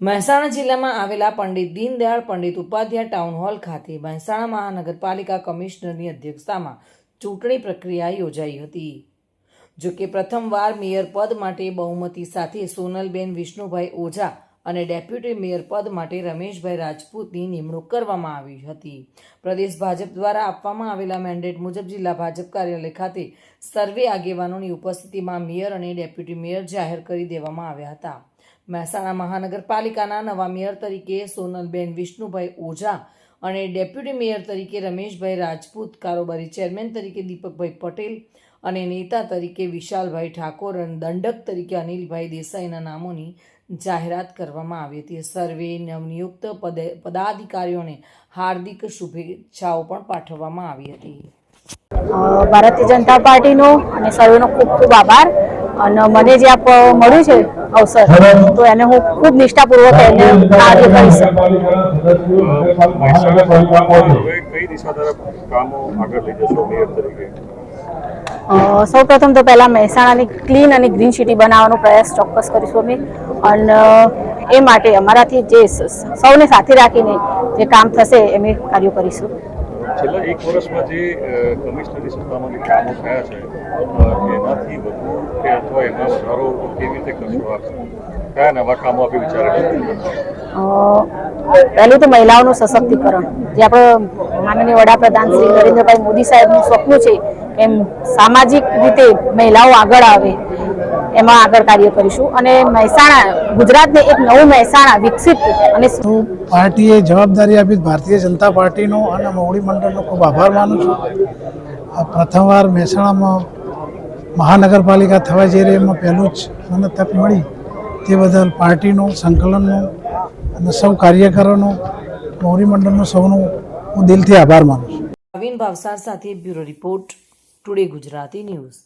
મહેસાણા જિલ્લામાં આવેલા Pandit Deendayal Pandit Upadhyay town hall ખાતે મહેસાણા મહાનગરપાલિકા કમિશનરની અધ્યક્ષતામાં ચૂંટણી પ્રક્રિયા યોજાઈ હતી. જોકે પ્રથમવાર મેયર પદ માટે બહુમતી સાથે સોનલબેન વિષ્ણુભાઈ ઓઝા અને ડેપ્યુટી મેયર પદ માટે રમેશભાઈ રાજપૂતની નિમણૂક કરવામાં આવી હતી. પ્રદેશ ભાજપ દ્વારા આપવામાં આવેલા મેન્ડેટ મુજબ જિલ્લા ભાજપ કાર્યાલય ખાતે સર્વે આગેવાનોની ઉપસ્થિતિમાં મેયર અને ડેપ્યુટી મેયર જાહેર કરી દેવામાં આવ્યા હતા. મહેસાણા મહાનગરપાલિકાના નવા મેયર તરીકે સોનલબેન વિષ્ણુભાઈ ઓઝા અને ડેપ્યુટી મેયર તરીકે રમેશભાઈ રાજપૂત, કારોબારી ચેરમેન તરીકે દીપકભાઈ પટેલ અને નેતા તરીકે વિશાલભાઈ ઠાકોર અને દંડક તરીકે અનિલભાઈ દેસાઈના નામોની જાહેરાત કરવામાં આવી હતી. સર્વે નવનિયુક્ત પદાધિકારીઓને હાર્દિક શુભેચ્છાઓ પણ પાઠવવામાં આવી હતી. ભારતીય જનતા પાર્ટીનો અને સર્વેનો ખૂબ ખૂબ આભાર. અને મને જે આપ મળ્યું છે અવસર, તો એને હું ખૂબ નિષ્ઠાપૂર્વક એને કાર્ય કરીશ. સૌ પ્રથમ તો પહેલાં મહેસાણાની ક્લીન અને ગ્રીન સિટી બનાવવાનો પ્રયાસ ચોક્કસ કરીશું અમે. અને એ માટે અમારાથી જે સૌને સાથે રાખીને જે કામ થશે અમે કાર્યો કરીશું. છેલ્લા એક વર્ષમાં જે કમિશનરી સત્તામાં જે કામો થયા છે એનાથી વધુ કે અથવા એમાં વધારો કેવી રીતે કરશો આપ? કયા નવા કામો આપે વિચારેલા? પહેલું તો મહિલાઓનું સશક્તિકરણ, જે આપણે માનનીય વડાપ્રધાન શ્રી નરેન્દ્રભાઈ મોદી સાહેબનું સ્વપ્ન છે એમ સામાજિક રીતે મહિલાઓ આગળ આવે એમાં આગળ કાર્ય કરીશું. અને મહેસાણા, ગુજરાતને એક નવું મહેસાણા વિકસિત અને પાર્ટીએ જવાબદારી આપી ભારતીય જનતા પાર્ટીનો અને મોવડી મંડળનો ખૂબ આભાર માનું છું. પ્રથમવાર મહેસાણામાં મહાનગરપાલિકા થવા જઈ રહી એમાં પહેલું જ મને તક મળી, તે બદલ પાર્ટીનો, સંકલનનો અને સૌ કાર્યકરોનો, મોવડી મંડળનો સૌનો હું દિલથી આભાર માનું છું. અવિન ભાવસાર સાથે bureau report, today Gujarati news.